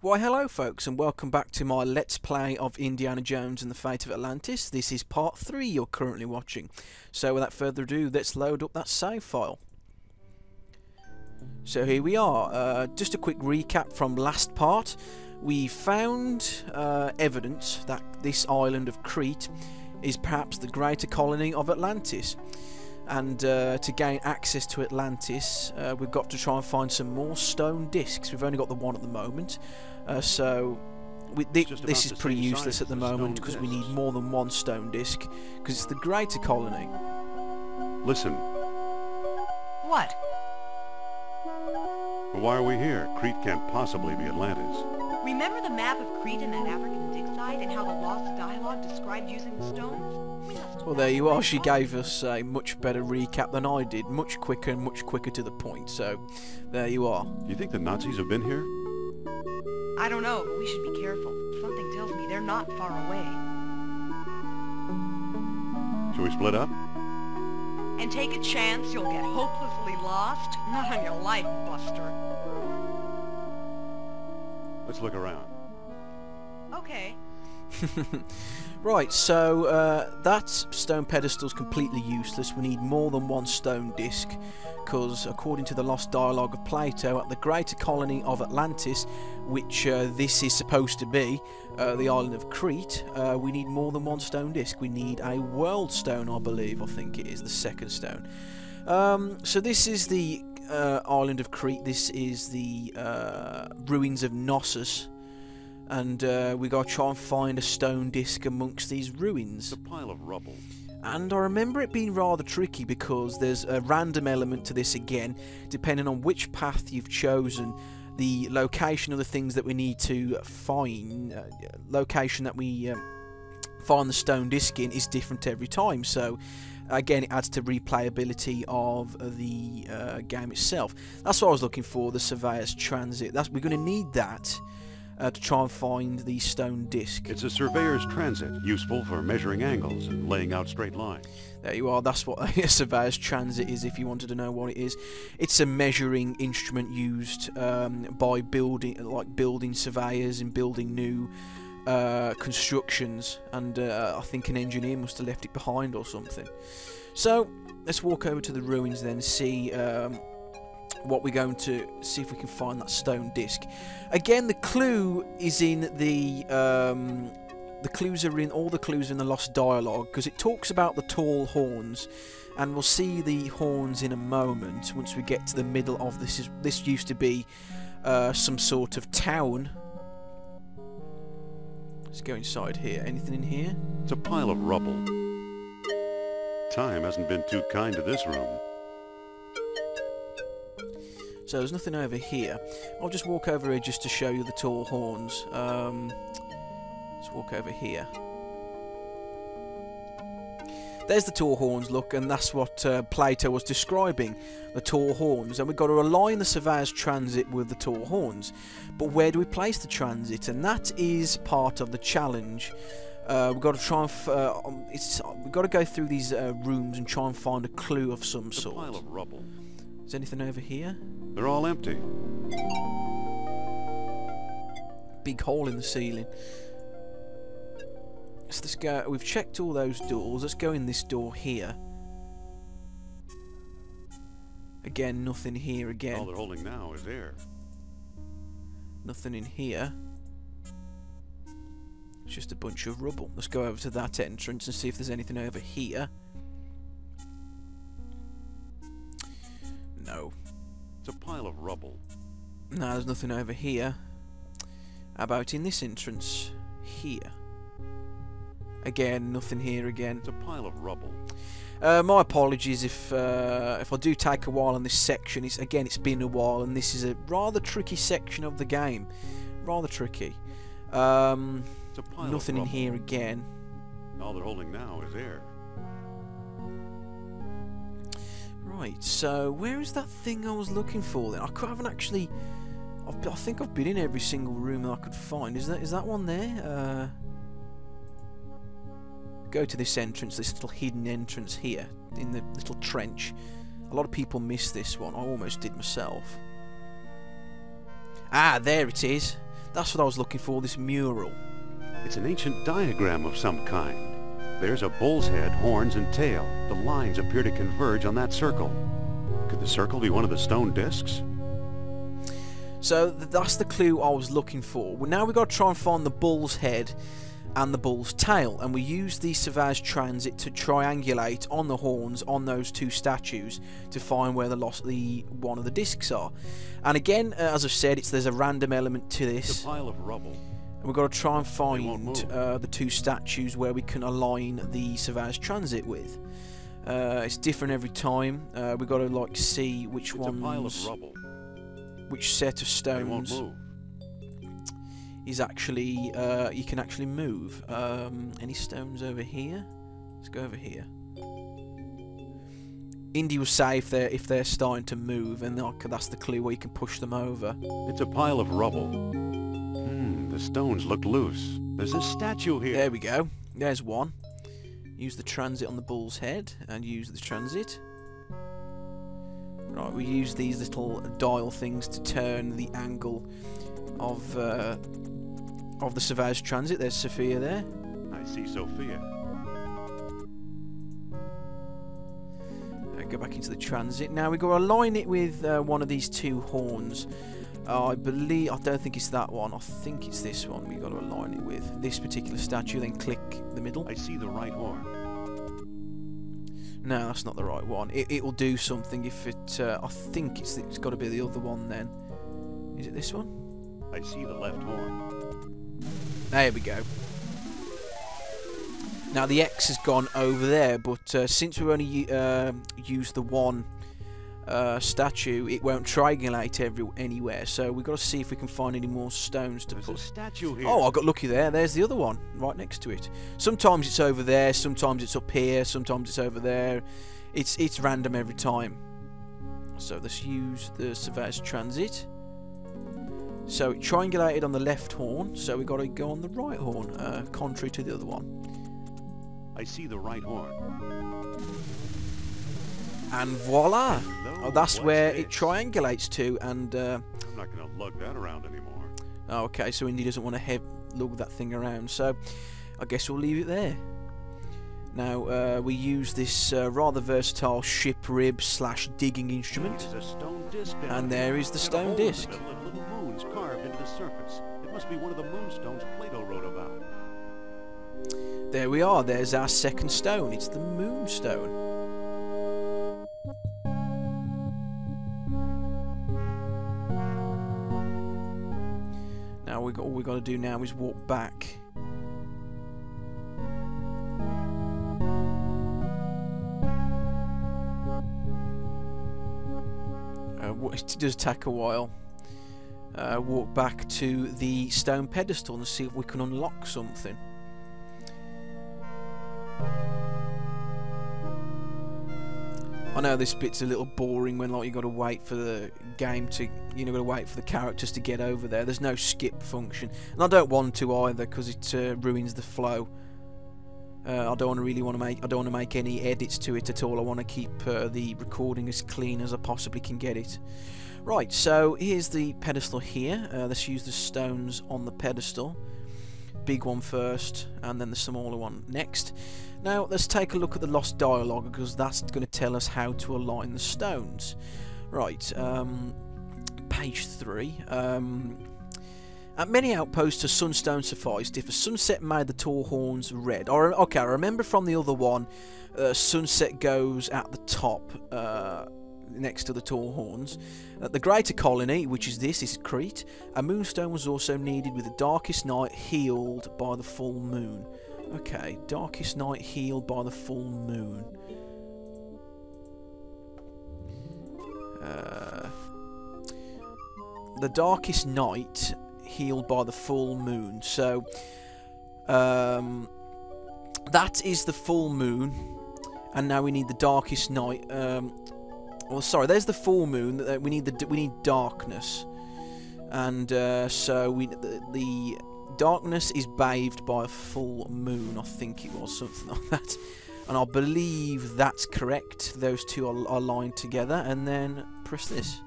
Why hello folks, and welcome back to my Let's Play of Indiana Jones and the Fate of Atlantis. This is part 3 you're currently watching. So without further ado, let's load up that save file. So here we are. Just a quick recap from last part. We found evidence that this island of Crete is perhaps the greater colony of Atlantis. And to gain access to Atlantis, we've got to try and find some more stone discs. We've only got the one at the moment, so this is pretty useless at the moment because we need more than one stone disc, because it's the greater colony. Listen. What? Why are we here? Crete can't possibly be Atlantis. Remember the map of Crete in that African dig site and how the lost dialogue described using the stones? Well, there you are. She gave us a much better recap than I did. Much quicker and much quicker to the point. So, there you are. Do you think the Nazis have been here? I don't know, but we should be careful. Something tells me they're not far away. Should we split up? And take a chance you'll get hopelessly lost? Not on your life, Buster. Let's look around. Okay. Right, so that stone pedestal's completely useless. We need more than one stone disc, because according to the lost dialogue of Plato, at the greater colony of Atlantis, which this is supposed to be, the island of Crete, we need more than one stone disc. We need a world stone, I believe. I think it is the second stone. So this is the island of Crete. This is the ruins of Knossos. And we gotta try and find a stone disc amongst these ruins. It's a pile of rubble. And I remember it being rather tricky because there's a random element to this again, depending on which path you've chosen. The location of the things that we need to find, location that we find the stone disc in, is different every time. So again, it adds to replayability of the game itself. That's what I was looking for, the Surveyor's Transit. We're going to need that. To try and find the stone disc. It's a surveyor's transit, useful for measuring angles and laying out straight lines. There you are, that's what a surveyor's transit is, if you wanted to know what it is. It's a measuring instrument used by building surveyors and building new constructions, and I think an engineer must have left it behind or something. So, let's walk over to the ruins then and see what we're going to see if we can find that stone disc. Again, the clue is in the clues are in all the clues in the lost dialogue, because it talks about the tall horns, and we'll see the horns in a moment once we get to the middle of this. This used to be some sort of town. Let's go inside here. Anything in here? It's a pile of rubble. Time hasn't been too kind to this room. So there's nothing over here. I'll just walk over here just to show you the tall horns. Let's walk over here. There's the tall horns, look, and that's what Plato was describing, the tall horns. And we've got to align the Surveyor's Transit with the tall horns. But where do we place the transit? And that is part of the challenge. We've got to try and we've got to go through these rooms and try and find a clue of some sort. A pile of rubble. Is anything over here? They're all empty. Big hole in the ceiling. So let's go. We've checked all those doors. Let's go in this door here. Again, nothing here again. All they're holding now is air. Nothing in here. It's just a bunch of rubble. Let's go over to that entrance and see if there's anything over here. No. It's a pile of rubble. No, there's nothing over here. How about in this entrance? Here. Again, nothing here again. It's a pile of rubble. My apologies if I do take a while on this section. It's been a while, and this is a rather tricky section of the game. Rather tricky. It's a pile nothing of in here again. All they're holding now is air. Right, so where is that thing I was looking for then? I haven't actually... I think I've been in every single room that I could find. Is that one there? Go to this entrance, this little hidden entrance here, in the little trench. A lot of people miss this one. I almost did myself. Ah, there it is. That's what I was looking for, this mural. It's an ancient diagram of some kind. There's a bull's head, horns, and tail. The lines appear to converge on that circle. Could the circle be one of the stone discs? So that's the clue I was looking for. Well, now we've got to try and find the bull's head and the bull's tail, and we use the Savage Transit to triangulate on the horns on those two statues to find where one of the discs are. And again, as I've said, there's a random element to this. It's a pile of rubble. And we've got to try and find the two statues where we can align the Savage Transit with. It's different every time. We've got to like see which ones, a pile of rubble. Which set of stones is actually you can actually move. Any stones over here? Let's go over here. Indy will say if they're starting to move, and that's the clue where you can push them over. It's a pile of rubble. The stones look loose. There's a statue here. There we go. There's one. Use the transit on the bull's head, and use the transit. Right, we use these little dial things to turn the angle of the Savage Transit. There's Sophia there. I see Sophia. Go back into the transit. Now we've got to align it with one of these two horns. I don't think it's that one. I think it's this one we've got to align it with. This particular statue, then click the middle. I see the right horn. No, that's not the right one. It will do something if it... I think it's got to be the other one then. Is it this one? I see the left horn. There we go. Now the X has gone over there, but since we've only used the one statue, it won't triangulate anywhere. So we've got to see if we can find any more stones to put. A statue here. Oh, I got lucky there. There's the other one right next to it. Sometimes it's over there, sometimes it's up here, sometimes it's over there. It's random every time. So let's use the Savage Transit. So it triangulated on the left horn, so we've got to go on the right horn, contrary to the other one. I see the right horn. And voila! Hello, that's where this? it triangulates to, and... I'm not going to lug that around anymore. Oh, okay, so Indy doesn't want to lug that thing around, so I guess we'll leave it there. Now, we use this rather versatile ship rib / digging instrument, and there is the stone disc. Little moons carved into the surface. It must be one of the moonstones Plato wrote about. There we are, there's our second stone. It's the moonstone. Now all we got to do now is walk back. It does take a while. Walk back to the stone pedestal and see if we can unlock something. I know this bit's a little boring when like you got to wait for the game to, got to wait for the characters to get over there. There's no skip function, and I don't want to either because it ruins the flow. I don't want to make any edits to it at all. I want to keep the recording as clean as I possibly can get it. Right, so here's the pedestal here. Let's use the stones on the pedestal. Big one first, and then the smaller one next. Now let's take a look at the lost dialogue, because that's going to tell us how to align the stones. Right, page 3. At many outposts a sunstone sufficed. If a sunset made the tall horns red. Okay, I remember from the other one, sunset goes at the top, next to the tall horns. At the greater colony, which is this is Crete, a moonstone was also needed with the darkest night healed by the full moon. Okay, darkest night healed by the full moon. The darkest night healed by the full moon. So that is the full moon, and now we need the darkest night. Well, sorry, there's the full moon. We need darkness, and so the darkness is bathed by a full moon. I think it was something like that, and I believe that's correct. Those two are aligned together, and then press this.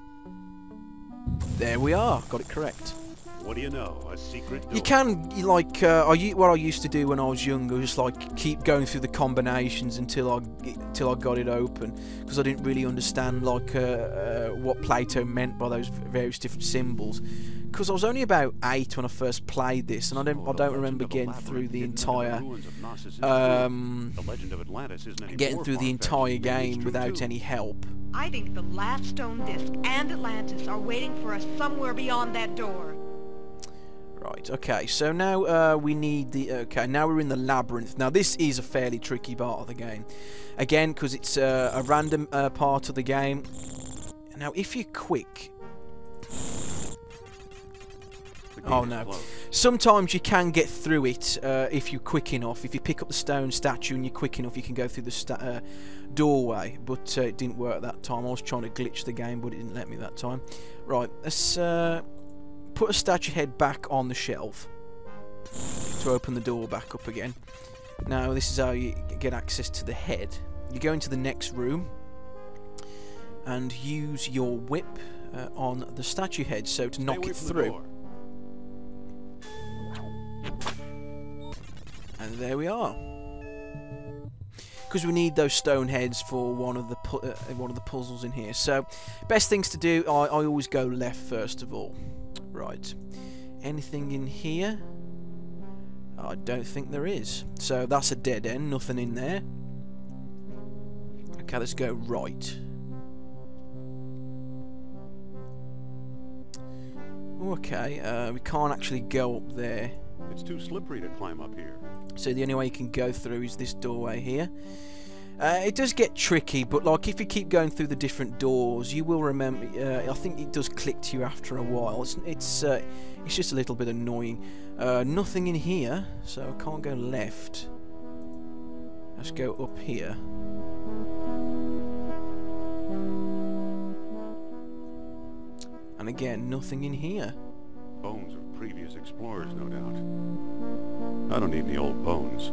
There we are. Got it correct. What do you know? A secret door. You can, like, what I used to do when I was younger, just like keep going through the combinations until I got it open, because I didn't really understand like what Plato meant by those various different symbols. Because I was only about 8 when I first played this, and I don't remember getting through the entire game without any help. I think the last stone disc and Atlantis are waiting for us somewhere beyond that door. Right, okay, so now we need the... Okay, now we're in the labyrinth. Now this is a fairly tricky part of the game. Again, because it's a random part of the game. Now if you're quick... Oh no. Sometimes you can get through it if you're quick enough. If you pick up the stone statue and you're quick enough, you can go through the doorway. But it didn't work that time. I was trying to glitch the game, but it didn't let me that time. Right, let's put a statue head back on the shelf to open the door back up again. Now this is how you get access to the head. You go into the next room and use your whip on the statue head, so to knock it through. And there we are. Because we need those stone heads for one of the puzzles in here. So, best things to do. I always go left first of all. Right. Anything in here? I don't think there is. So that's a dead end. Nothing in there. Okay, let's go right. Okay, we can't actually go up there. It's too slippery to climb up here. So the only way you can go through is this doorway here. It does get tricky, but like if you keep going through the different doors, you will remember. I think it does click to you after a while. It's just a little bit annoying. Nothing in here, so I can't go left. Let's go up here. And again, nothing in here. Bones of previous explorers, no doubt. I don't need any old bones.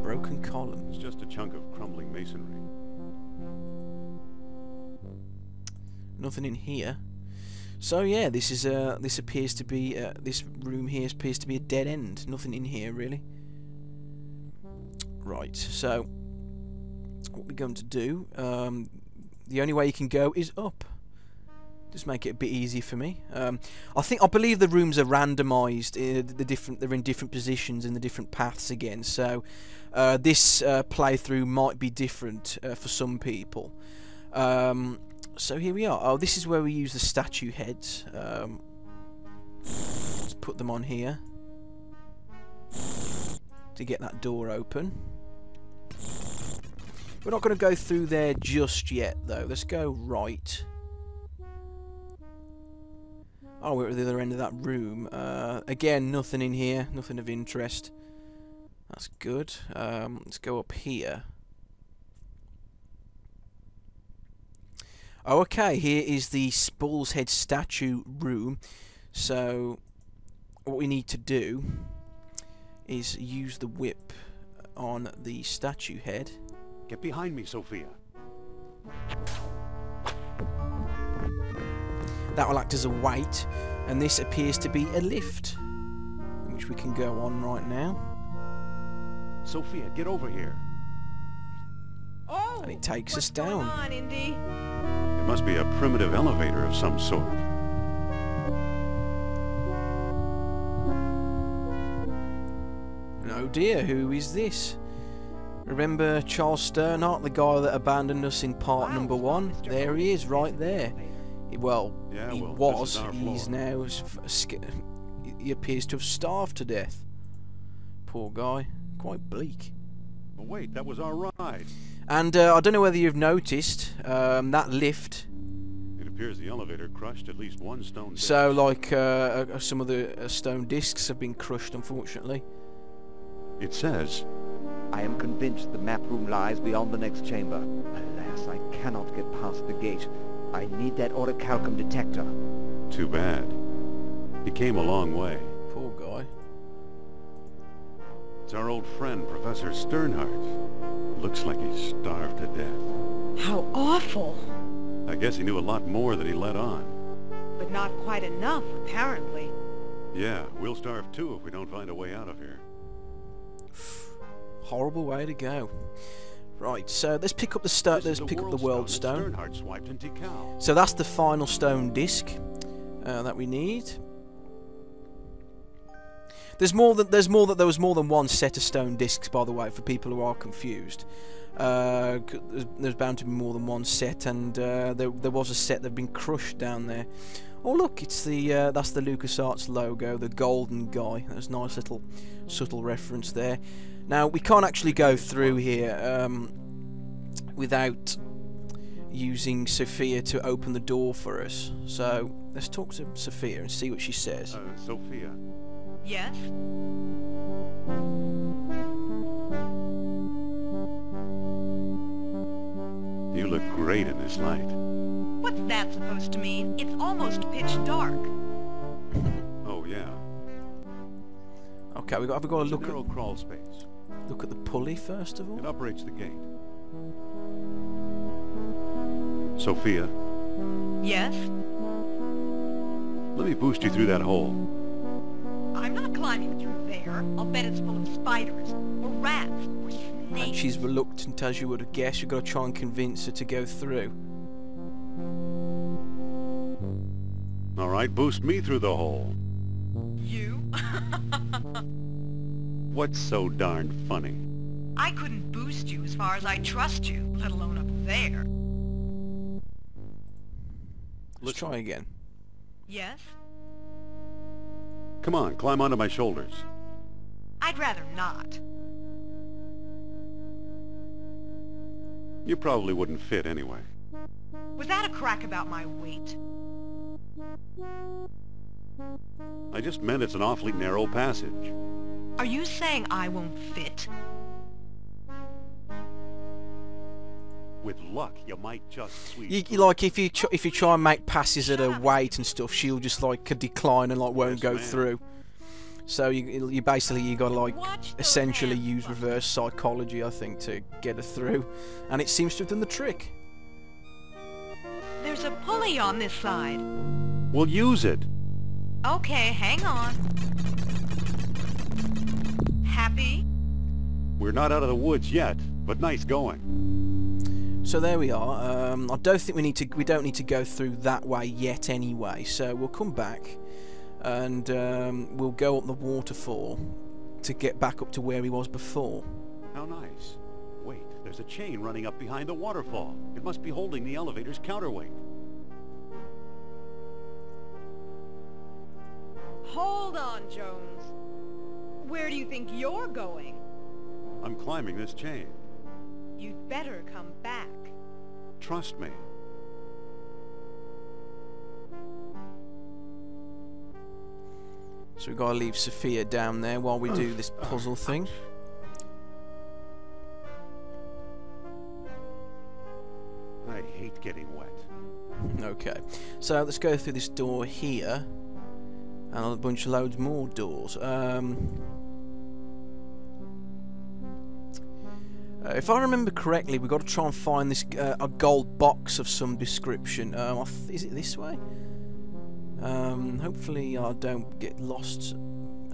Broken column. It's just a chunk of crumbling masonry. Nothing in here. So yeah, this is this appears to be this room here appears to be a dead end. Nothing in here really. Right. So what we're going to do? The only way you can go is up. Just make it a bit easy for me. I believe the rooms are randomised. They're in different positions in the different paths again. So this playthrough might be different for some people. So here we are. Oh, this is where we use the statue heads. Let's put them on here to get that door open. We're not going to go through there just yet, though. Let's go right. Oh, we're at the other end of that room. Again, nothing in here. Nothing of interest. That's good. Let's go up here. Oh, okay. Here is the Bull's Head statue room. So, what we need to do is use the whip on the statue head. Get behind me, Sophia. That will act as a weight, and this appears to be a lift, which we can go on right now. Sophia, get over here. Oh, and it takes us what's going down. on, Indy? It must be a primitive elevator of some sort. Oh dear, who is this? Remember Charles Sternhardt, the guy that abandoned us in part number 1? There he is, right there. Well, he was. He's now. He appears to have starved to death. Poor guy. Quite bleak. But wait, that was our ride. And I don't know whether you've noticed that lift. It appears the elevator crushed at least one stone disc. So, like, some of the stone discs have been crushed, unfortunately. It says, I am convinced the map room lies beyond the next chamber. Alas, I cannot get past the gate. I need that orichalcum detector. Too bad. He came a long way. Poor guy. It's our old friend, Professor Sternhardt. Looks like he's starved to death. How awful. I guess he knew a lot more than he let on. But Not quite enough, apparently. Yeah, we'll starve too if we don't find a way out of here. Horrible way to go. Right, so let's pick up the world stone. Swiped in Tikal. So that's the final stone disc that we need. There was more than one set of stone discs, by the way, for people who are confused. There's bound to be more than one set, and there was a set that had been crushed down there. Oh look, it's that's the Lucasarts logo, the golden guy. There's a nice little subtle reference there. Now we can't actually go through here without using Sophia to open the door for us. So let's talk to Sophia and see what she says. Sophia. Yes? You look great in this light. What's that supposed to mean? It's almost pitch dark. Oh yeah. Okay, we've got to look narrow crawl space. Look at the pulley first of all. It operates the gate. Sophia. Yes? Let me boost you through that hole. I'm not climbing through there. I'll bet it's full of spiders, or rats, or snakes. And she's reluctant, as you would have guessed. You've got to try and convince her to go through. Alright, boost me through the hole. You? What's so darn funny? I couldn't boost you as far as I trust you, let alone up there. Let's try again. Yes? Come on, climb onto my shoulders. I'd rather not. You probably wouldn't fit anyway. Was that a crack about my weight? I just meant it's an awfully narrow passage. Are you saying I won't fit? With luck, you might just squeeze. You like if you try and make passes at her weight and stuff, she'll just like decline and like won't go through. So you basically got to like essentially use reverse psychology, I think, to get her through, and it seems to have done the trick. There's a pulley on this side. We'll use it. Okay, hang on. Happy? We're not out of the woods yet, but nice going. So there we are. I don't think we don't need to go through that way yet anyway. So we'll come back and we'll go up the waterfall to get back up to where he was before. How nice. Wait, there's a chain running up behind the waterfall. It must be holding the elevator's counterweight. Hold on, Jones. Where do you think you're going? I'm climbing this chain. You'd better come back. Trust me. So we've got to leave Sophia down there while we do this puzzle thing. I hate getting wet. Okay, so let's go through this door here, and a bunch of loads more doors. If I remember correctly, we've got to try and find this a gold box of some description. Is it this way? Hopefully I don't get lost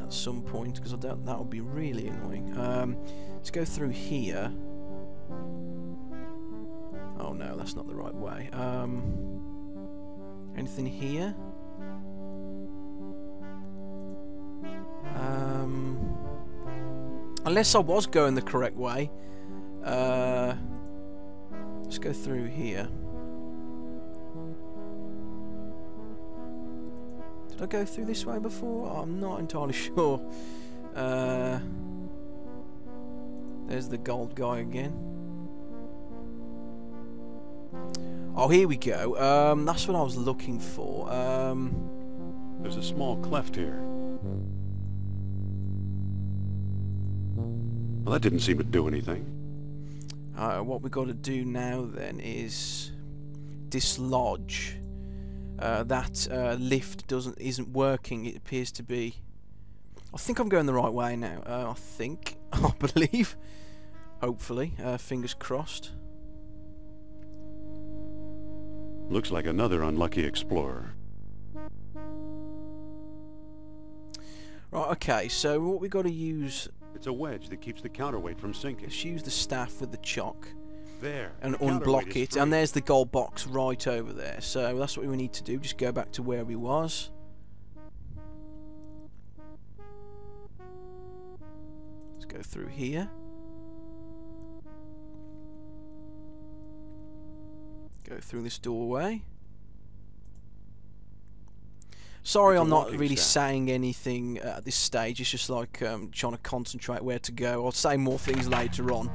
at some point, because that would be really annoying. Let's go through here. Oh no, that's not the right way. Anything here? Unless I was going the correct way. Let's go through here. Did I go through this way before? Oh, I'm not entirely sure. There's the gold guy again. Oh, here we go. That's what I was looking for. There's a small cleft here. Well, that didn't seem to do anything. What we've got to do now then is dislodge. That lift isn't working. It appears to be. I think I'm going the right way now. I believe. Hopefully, fingers crossed. Looks like another unlucky explorer. Right, okay, so what we got to use... It's a wedge that keeps the counterweight from sinking. Let's use the staff with the chock. There. And the counterweight unblock is it, free. and there's the gold box right over there. So that's what we need to do, just go back to where we was. Let's go through here. Go through this doorway. Sorry, It's a I'm not walking really staff. saying anything at this stage. It's just like trying to concentrate where to go. I'll say more things later on.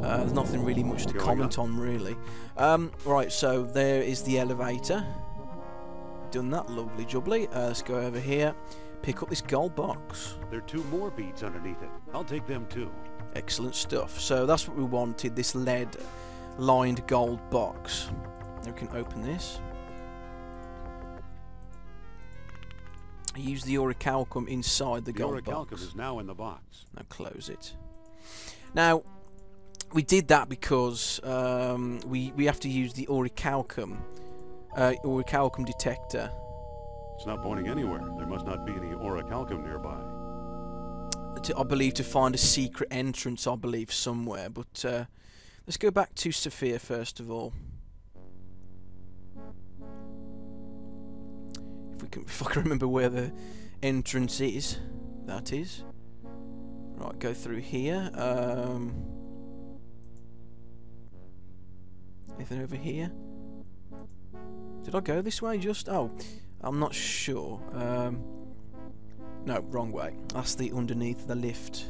There's nothing really much to comment on, really. Right, so there is the elevator. Done that, lovely jubbly. Let's go over here. Pick up this gold box. There are 2 more beads underneath it. I'll take them too. Excellent stuff. So that's what we wanted, this lead-lined gold box. Now we can open this. Use the orichalcum inside the gold orichalcum box. is now in the box. Now close it. Now, we did that because we have to use the orichalcum detector. It's not pointing anywhere. There must not be any orichalcum nearby. I believe to find a secret entrance, I believe, somewhere. But let's go back to Sophia first of all. If I can remember where the entrance is, that is. Right, go through here. Anything over here? Did I go this way just? Oh, I'm not sure. No, wrong way. That's the underneath the lift.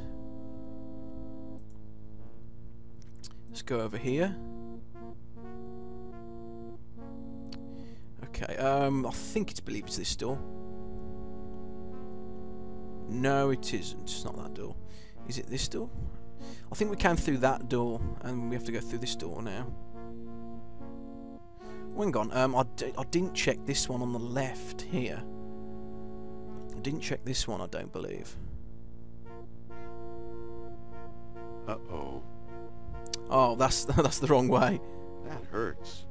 Let's go over here. Okay, I think it's this door. No, it isn't. It's not that door. Is it this door? I think we came through that door, and we have to go through this door now. Hang on, I didn't check this one on the left here. I didn't check this one, I don't believe. Uh-oh. Oh, that's the wrong way. That hurts.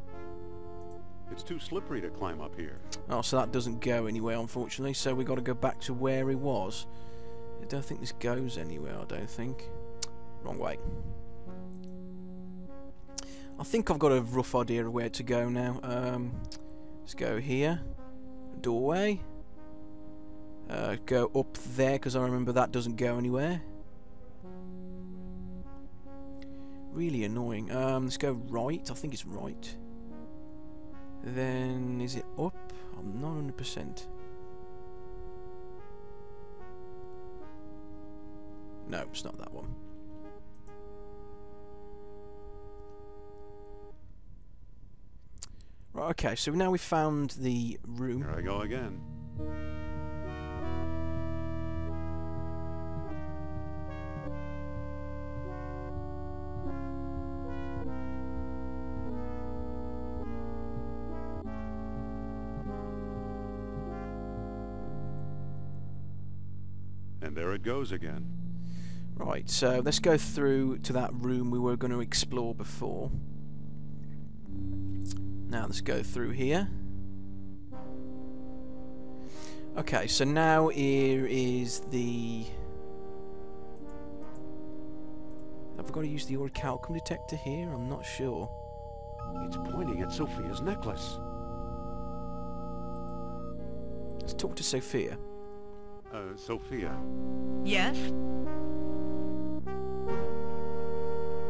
It's too slippery to climb up here. Oh, so that doesn't go anywhere, unfortunately. So we got to go back to where he was. I don't think this goes anywhere. I don't think. Wrong way. I think I've got a rough idea of where to go now. Let's go here. Doorway. Go up there because I remember that doesn't go anywhere. Really annoying. Let's go right. I think it's right. Then is it up? I'm not 100%. No, it's not that one. Right, okay, so now we've found the room. Here I go again. And there it goes again. Right, so let's go through to that room we were going to explore before. Now let's go through here. Okay, so now here is the... Have I got to use the orichalcum detector here? I'm not sure. It's pointing at Sophia's necklace. Let's talk to Sophia. Sophia, Yes?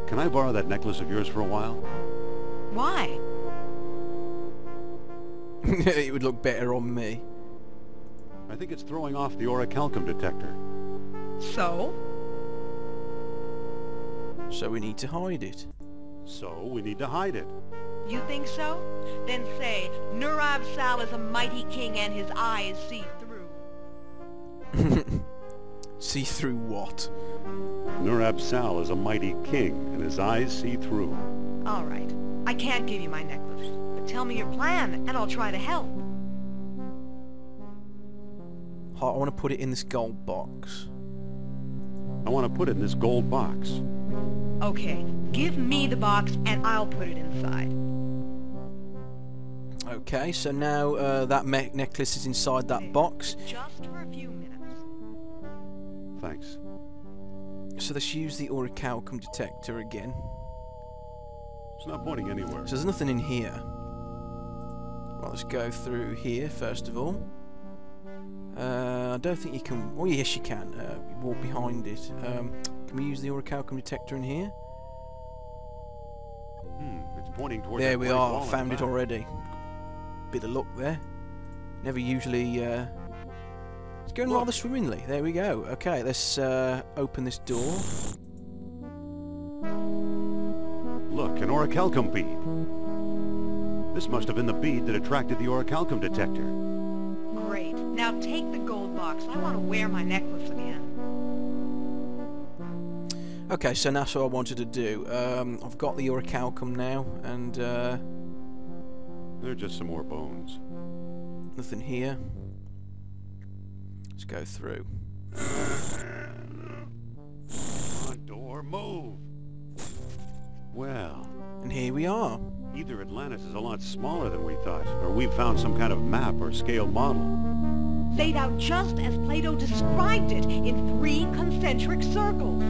can I borrow that necklace of yours for a while? Why? It would look better on me. I think it's throwing off the orichalcum detector. So? So we need to hide it. So we need to hide it. You think so? Then say, Nurab Sal is a mighty king and his eyes see through. See through what? Nurab Sal is a mighty king, and his eyes see through. All right. I can't give you my necklace, but tell me your plan, and I'll try to help. I want to put it in this gold box. I want to put it in this gold box. Okay, give me the box, and I'll put it inside. Okay, so now that necklace is inside that box. Just for a few minutes. thanks. So let's use the orichalcum detector again. It's not pointing anywhere. So there's nothing in here. Right, let's go through here first of all. I don't think you can... Oh yes you can. Walk behind it. Can we use the orichalcum detector in here? It's pointing towards... There we are. Found it already. Bit of luck there. Never usually... It's going rather swimmingly. There we go. Okay, let's open this door. Look, an orichalcum bead. This must have been the bead that attracted the orichalcum detector. Great. Now take the gold box. I want to wear my necklace again. Okay, so that's what I wanted to do. I've got the orichalcum now, and They're just some more bones. nothing here. Let's go through. Front door, move! Well, And here we are. either Atlantis is a lot smaller than we thought, or we've found some kind of map or scale model. Laid out just as Plato described it, in 3 concentric circles.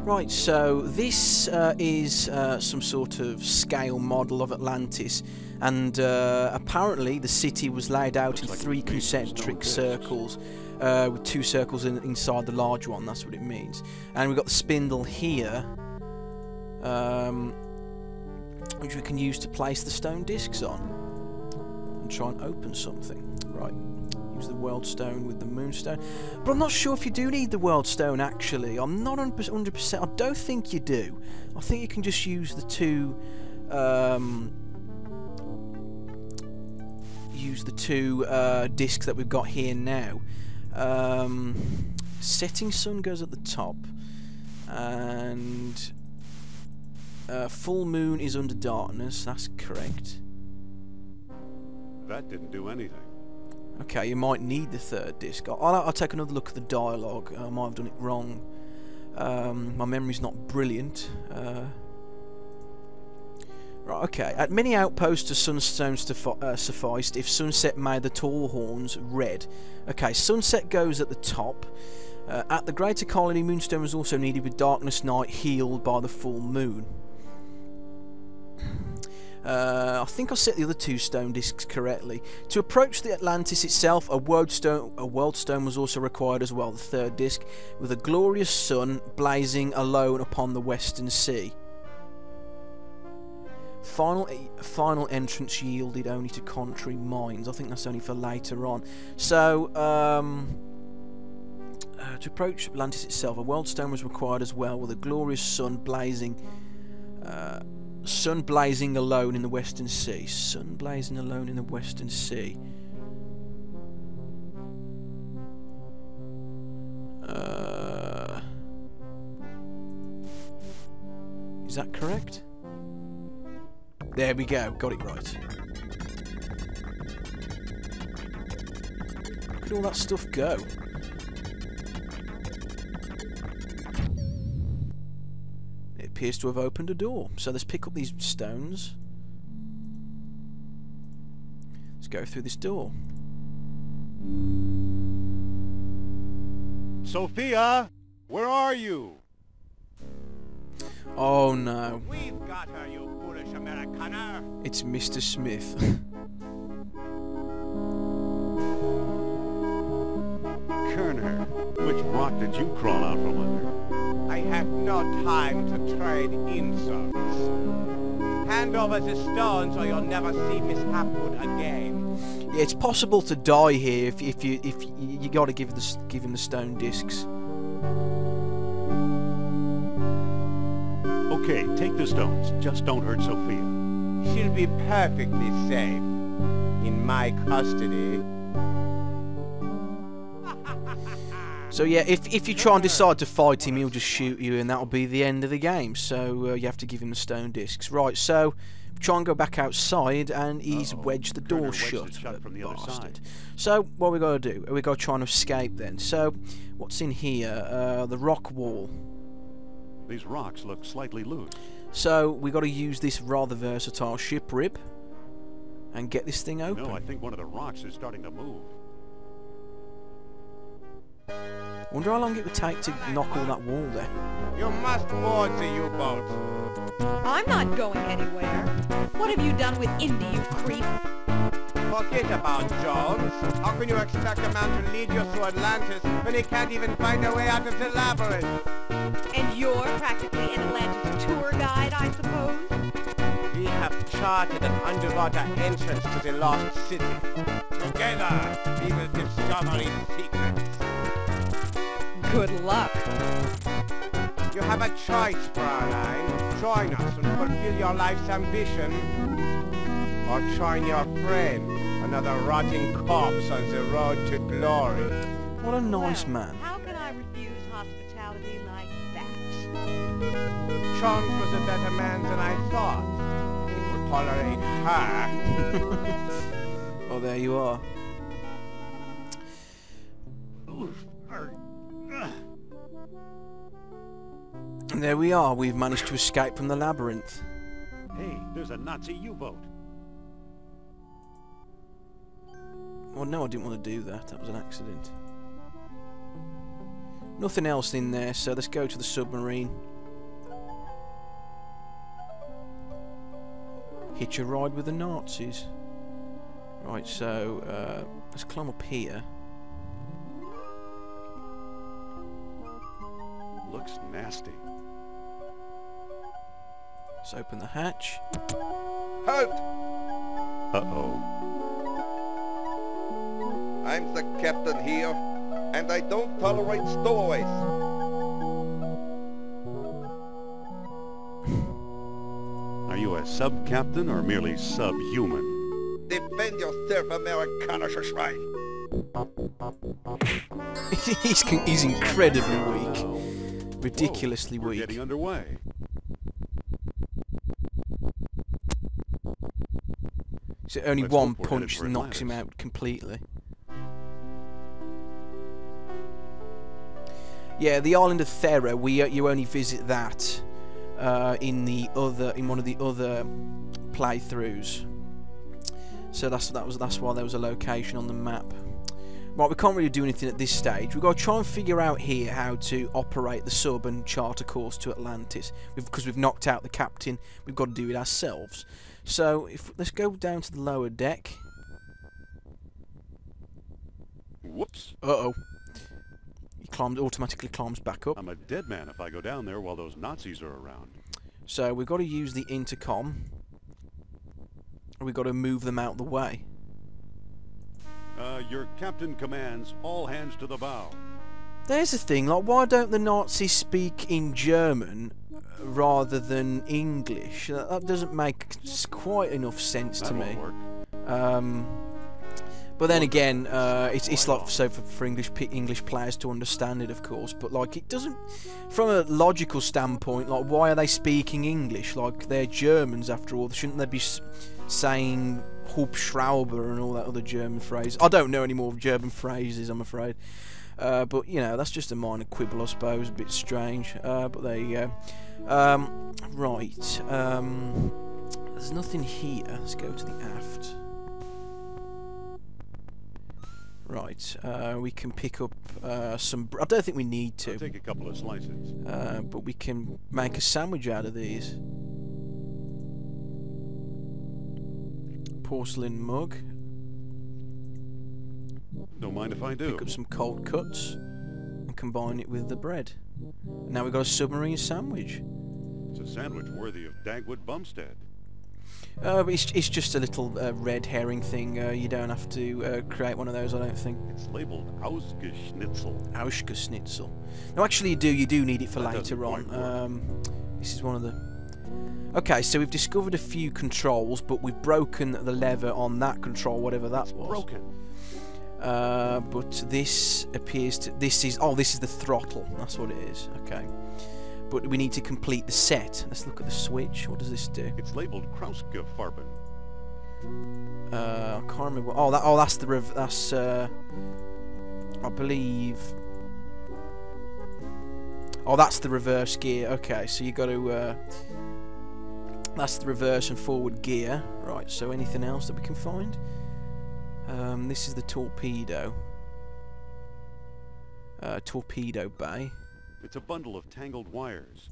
Right, so this is some sort of scale model of Atlantis, and apparently the city was laid out in Looks like 3 it's made from concentric stone circles, with 2 circles inside the large one. That's what it means. And we've got the spindle here, which we can use to place the stone discs on and try and open something. Right. Use the world stone with the moonstone, but I'm not sure if you do need the world stone. Actually, I'm not 100%. I don't think you do. I think you can just use the 2 discs that we've got here now. Setting sun goes at the top, and full moon is under darkness. That's correct. That didn't do anything. Okay, you might need the 3rd disc. I'll take another look at the dialogue. I might have done it wrong. My memory's not brilliant. Right, okay. At many outposts, the sunstone sufficed if sunset made the tall horns red. Okay, sunset goes at the top. At the greater colony, moonstone was also needed with darkness night healed by the full moon. I think I set the other 2 stone discs correctly. To approach the Atlantis itself, a world stone was also required as well, the 3rd disc, with a glorious sun blazing alone upon the western sea. Final entrance yielded only to contrary minds. I think that's only for later on. So, to approach Atlantis itself, a world stone was required as well, with a glorious sun blazing alone in the western sea. Sun blazing alone in the western sea. Is that correct? There we go, got it right. Look at all that stuff go. It appears to have opened a door. So let's pick up these stones. Let's go through this door. Sophia! Where are you? Oh no. We've got her, you foolish Americaner! It's Mr. Smith. Kerner, which rock did you crawl out from under? I have no time to trade insults. Hand over the stones or you'll never see Miss Hapwood again. Yeah, it's possible to die here if you got to give him the stone discs. Okay, take the stones. Just don't hurt Sophia. She'll be perfectly safe. In my custody. So yeah, if you try and decide to fight him, he'll just shoot you, and that'll be the end of the game. So you have to give him the stone discs. Right, so try and go back outside, and he's wedged the door Kerner wedged shut. it shut from the other side. So what we got to do? We got to try and escape then. So what's in here? The rock wall. These rocks look slightly loose. So we got to use this rather versatile ship rib and get this thing open. No, I think one of the rocks is starting to move. Wonder how long it would take to knock all that wall there. You must board the U-boat. I'm not going anywhere. What have you done with Indy, you creep? Forget about Jones. How can you expect a man to lead you through Atlantis when he can't even find a way out of the labyrinth? And you're practically an Atlantis tour guide, I suppose? We have charted an underwater entrance to the lost city. Together, we will discover its secrets. Good luck. You have a choice, Fraulein. Join us and fulfill your life's ambition. Or join your friend, another rotting corpse on the road to glory. What a nice Well, man. How can I refuse hospitality like that? Jones was a better man than I thought. He could tolerate her. Oh, there you are. And there we are. We've managed to escape from the labyrinth. Hey, there's a Nazi U-boat. Well, no, I didn't want to do that. That was an accident. Nothing else in there, so let's go to the submarine. Hitch a ride with the Nazis. Right, so let's climb up here. Looks nasty. Let's open the hatch. Halt! Uh-oh. I'm the captain here, and I don't tolerate stowaways. Are you a sub-captain or merely subhuman? Defend yourself, Amerikanischer Schwein. He's incredibly weak. Ridiculously Whoa, we're weak. getting underway. So only Let's one hope we're headed punch for knocks him Atlantis. out completely. Yeah, the island of Thera. You only visit that in one of the other playthroughs. So that's why there was a location on the map. Right, we can't really do anything at this stage. We've got to try and figure out here how to operate the sub and chart a course to Atlantis. Because we've knocked out the captain, we've got to do it ourselves. So let's go down to the lower deck. Whoops. Uh-oh. He automatically climbs back up. I'm a dead man if I go down there while those Nazis are around. So we've got to use the intercom. We've got to move them out the way. Your captain commands all hands to the bow. There's the thing, like, why don't the Nazis speak in German rather than English? That doesn't make quite enough sense to That me. won't work. But then again, it's like so for English players to understand it, of course. But like, it doesn't, from a logical standpoint, like, why are they speaking English? Like, they're Germans after all. Shouldn't they be saying Hubschrauber and all that other German phrase? I don't know any more German phrases, I'm afraid. But you know, that's just a minor quibble, I suppose. A bit strange, but there you go. Right. There's nothing here. Let's go to the aft. Right, we can pick up some... I don't think we need to. I'll take a couple of slices. But we can make a sandwich out of these. Porcelain mug. Don't mind if I do. Pick up some cold cuts and combine it with the bread. Now we've got a submarine sandwich. It's a sandwich worthy of Dagwood Bumstead. But it's just a little red herring thing. You don't have to create one of those, I don't think. It's labeled Ausgeschnitzel. Auschgeschnitzel. No, actually you do need it for That later doesn't quite on. This is one of the... Okay, so we've discovered a few controls, but we've broken the lever on that control, whatever that was. Broken. But this appears to... This is the throttle. That's what it is. Okay. But we need to complete the set. Let's look at the switch. What does this do? It's labeled Krausgefarben. I can't remember. Oh, that's the that's I believe. Oh, that's the reverse gear. Okay, so you got to. That's the reverse and forward gear. Right. So anything else that we can find? This is the torpedo. torpedo bay. It's a bundle of tangled wires.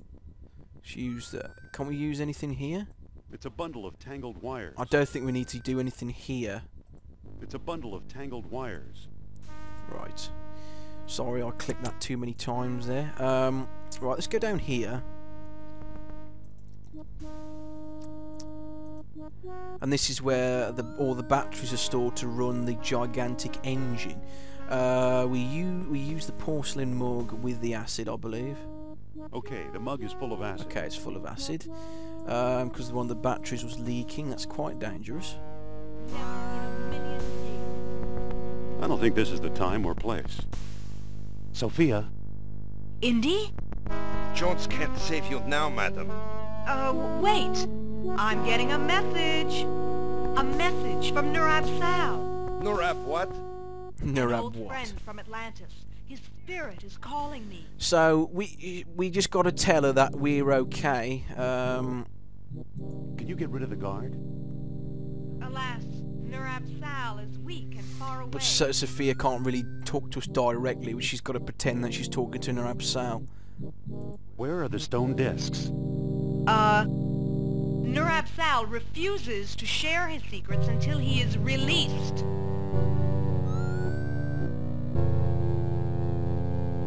Let's use that. Can't we use anything here? It's a bundle of tangled wires. I don't think we need to do anything here. It's a bundle of tangled wires. Right. Sorry, I clicked that too many times there. Right, let's go down here. And this is where all the batteries are stored to run the gigantic engine. We use the porcelain mug with the acid, I believe. Okay, the mug is full of acid. Okay, it's full of acid. Because one of the batteries was leaking. That's quite dangerous. I don't think this is the time or place. Sophia? Indy? Jones can't save you now, madam. Wait. I'm getting a message. A message from Nurab Sal. Nurab what? An Nurab old what? friend from Atlantis. His spirit is calling me. So we just got to tell her that we're okay. Can you get rid of the guard? Alas, Nurab Sal is weak and far away. But Sophia can't really talk to us directly. She's got to pretend that she's talking to Nurab Sal. Where are the stone discs? Nurab Sal refuses to share his secrets until he is released.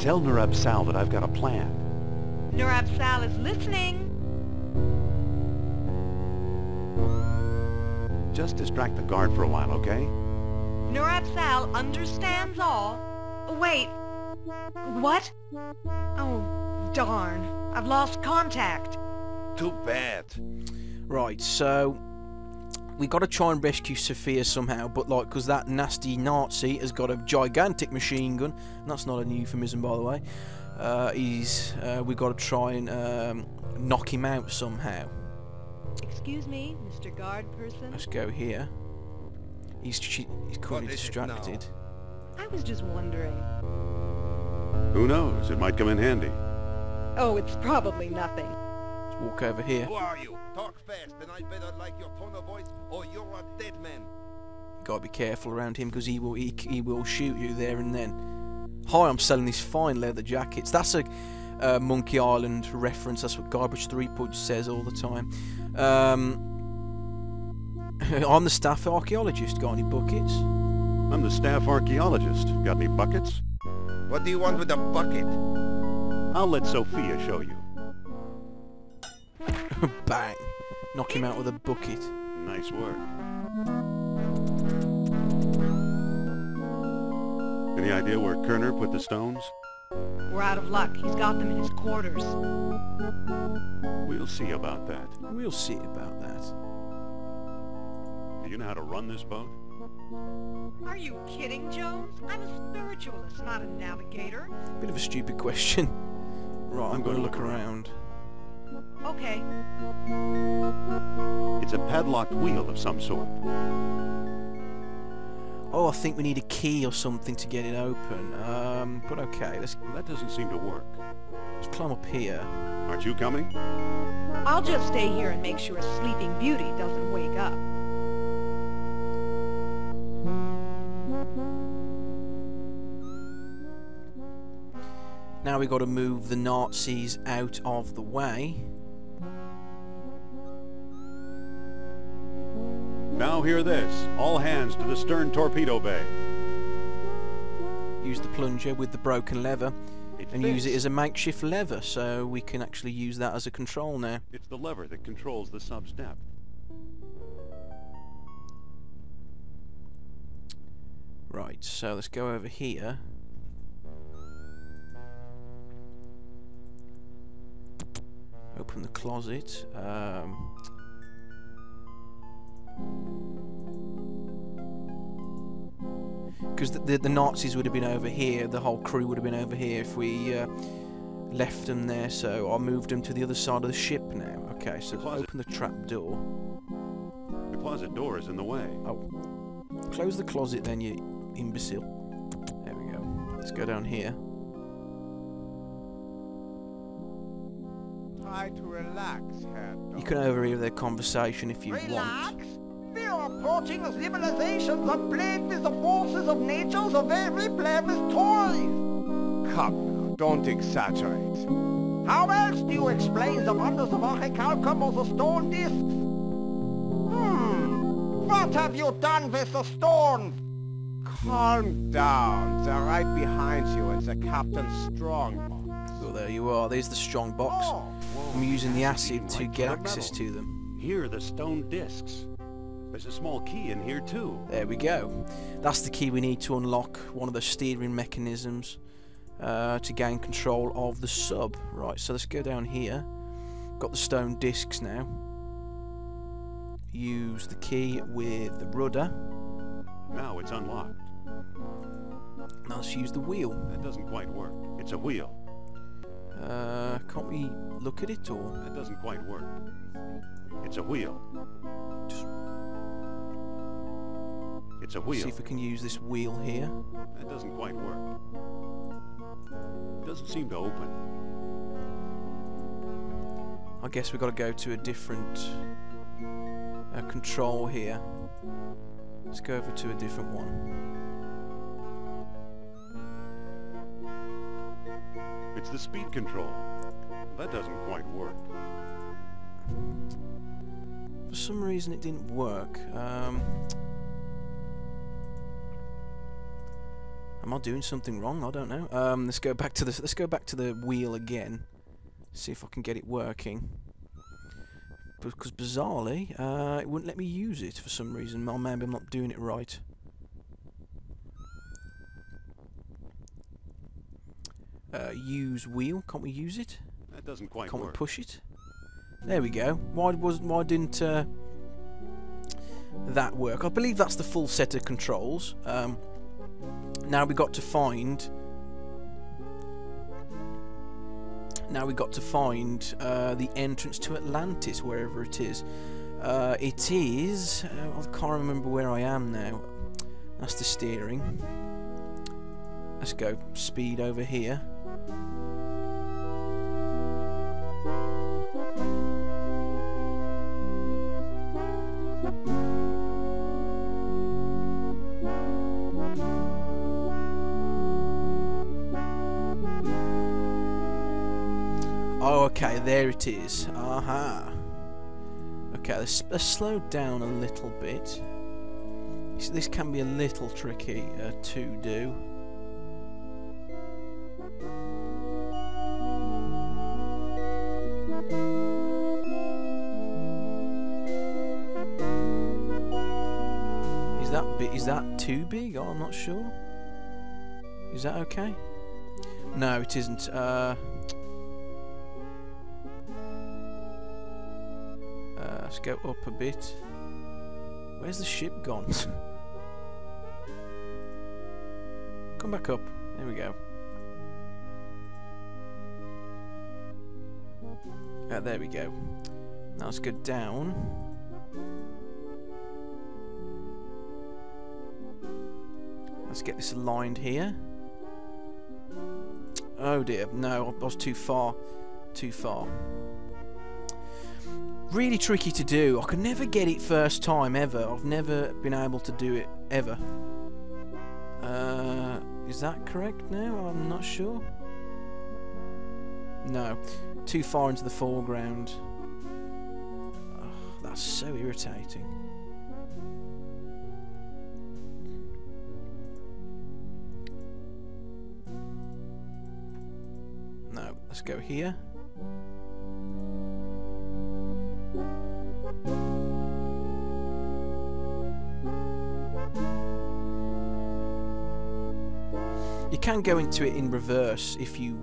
Tell Nurab Sal that I've got a plan. Nurab Sal is listening. Just distract the guard for a while, okay? Nurab Sal understands all. Wait. What? Oh, darn. I've lost contact. Too bad. Right, so we got to try and rescue Sophia somehow, but like, because that nasty Nazi has got a gigantic machine gun, and that's not a euphemism, by the way. We got to try and knock him out somehow. Excuse me, Mr. Guard person. Let's go here. He's currently distracted. I was just wondering. Who knows? It might come in handy. Oh, it's probably nothing. Let's walk over here. Who are you? Talk fast, and I better like your tone of voice, or you're a dead man. Gotta be careful around him, because he will shoot you there and then. Hi, I'm selling these fine leather jackets. That's a Monkey Island reference. That's what Garbage 3 Punch says all the time. I'm the staff archaeologist. Got any buckets? I'm the staff archaeologist. Got any buckets? What do you want with a bucket? I'll let Sophia show you. Bang! Knock him out with a bucket. Nice work. Any idea where Kerner put the stones? We're out of luck. He's got them in his quarters. We'll see about that. We'll see about that. Do you know how to run this boat? Are you kidding, Jones? I'm a spiritualist, not a navigator. Bit of a stupid question. Right, I'm going to look around. Okay. It's a padlocked wheel of some sort. Oh, I think we need a key or something to get it open. But okay, That doesn't seem to work. let's climb up here. Aren't you coming? I'll just stay here and make sure Sleeping Beauty doesn't wake up. Now we got to move the Nazis out of the way. Now hear this. All hands to the stern torpedo bay. Use the plunger with the broken lever It and use it fits. as a makeshift lever, so we can actually use that as a control now. It's the lever that controls the sub's depth. Right, so let's go over here. Open the closet. Because the Nazis would have been over here, the whole crew would have been over here if we left them there, so I moved them to the other side of the ship now. Okay, so let's open the trap door. The closet door is in the way. Oh. Close the closet then, you imbecile. There we go. Let's go down here. Try to relax, Herr You can overhear their conversation if you want. Relax. We are approaching a civilization that played with the forces of nature the way we play with toys. come now, don't exaggerate. How else do you explain the wonders of orichalcum or the stone discs? What have you done with the stone? Calm down. They're right behind you in the captain's strong box. Well, there you are. There's the strong box. I'm using the acid to get access to them. Here are the stone discs. There's a small key in here too. There we go. That's the key we need to unlock one of the steering mechanisms to gain control of the sub. Right, so let's go down here. Got the stone discs now. Use the key with the rudder. Now it's unlocked. Now let's use the wheel. That doesn't quite work. It's a wheel. Can't we look at it, or? That doesn't quite work. It's a wheel. It's a wheel. See if we can use this wheel here. That doesn't quite work. It doesn't seem to open. I guess we've got to go to a different control here. Let's go over to a different one. It's the speed control. That doesn't quite work. For some reason it didn't work. Am I doing something wrong? I don't know. Let's go back to the wheel again. See if I can get it working. Because bizarrely, it wouldn't let me use it for some reason. Or maybe I'm not doing it right. Use wheel. Can't we use it? That doesn't quite Can't work. we push it? There we go. Why didn't that work? I believe that's the full set of controls. Now we got to find. Now we got to find the entrance to Atlantis, wherever it is. It is. I can't remember where I am now. That's the steering. Let's go speed over here. Oh, okay, there it is. Aha. Okay, let's slow down a little bit. This can be a little tricky to do. Is that too big? Oh, I'm not sure. Is that okay? No, it isn't. Let's go up a bit. Where's the ship gone? Come back up. There we go. There we go. Now let's go down. Let's get this aligned here. Oh dear, no, I was too far. Too far. Really tricky to do. I could never get it first time ever. I've never been able to do it ever. Is that correct now? I'm not sure. No, too far into the foreground. Oh, that's so irritating. No, let's go here. You can go into it in reverse if you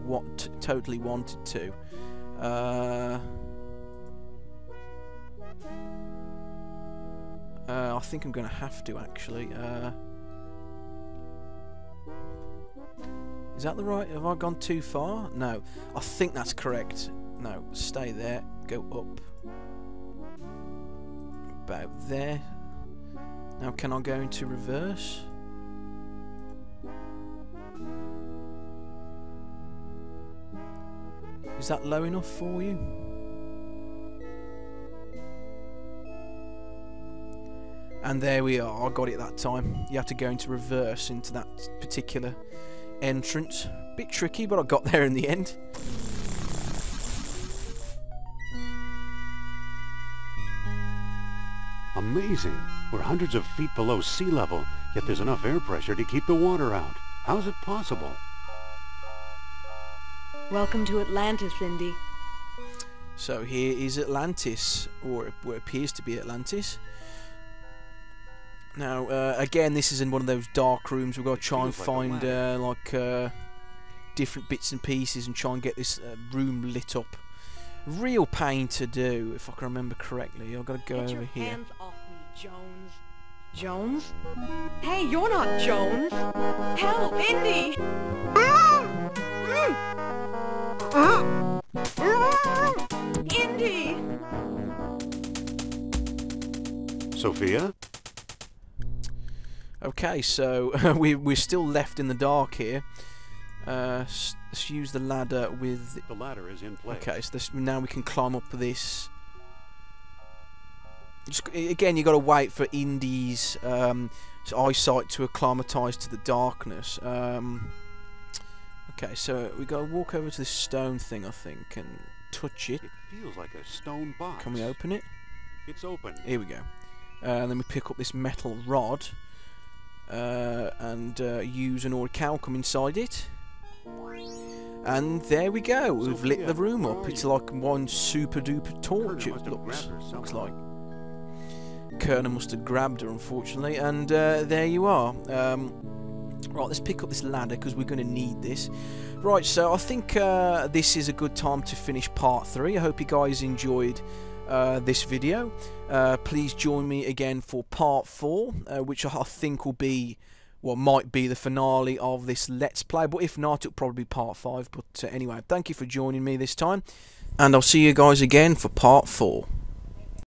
totally wanted to. I think I'm going to have to actually. Is that the right? Have I gone too far? No, I think that's correct. No, stay there. Go up. About there. Now, can I go into reverse? Is that low enough for you? And there we are. I got it that time. You have to go into reverse into that particular entrance. Bit tricky, but I got there in the end. Amazing. We're hundreds of feet below sea level, yet there's enough air pressure to keep the water out. How is it possible? Welcome to Atlantis, Indy. So here is Atlantis, or what appears to be Atlantis. Now, again, this is in one of those dark rooms. We've got to try and find different bits and pieces and try and get this room lit up. Real pain to do, if I can remember correctly. I've got to go over here. Get your hands off me, Jones. Jones? Hey, you're not Jones! Help, Indy! Indy! Sophia? Okay, so we're still left in the dark here. Let's use the ladder with... The ladder is in place. Okay, so now we can climb up this. Just, again, you got to wait for Indy's eyesight to acclimatise to the darkness. Okay, so we got to walk over to this stone thing, I think, and touch it. It feels like a stone box. Can we open it? It's open. Here we go. And then we pick up this metal rod and use an orichalcum inside it. And there we go. We've lit the room up. It's like one super duper torch. It looks like. Kerner must have grabbed her, unfortunately. And there you are. Right, let's pick up this ladder because we're going to need this. Right, so I think this is a good time to finish part 3. I hope you guys enjoyed this video. Please join me again for part 4, which I think will be, well, might be the finale of this Let's Play, but if not, it'll probably be part 5. But anyway, thank you for joining me this time, and I'll see you guys again for part 4.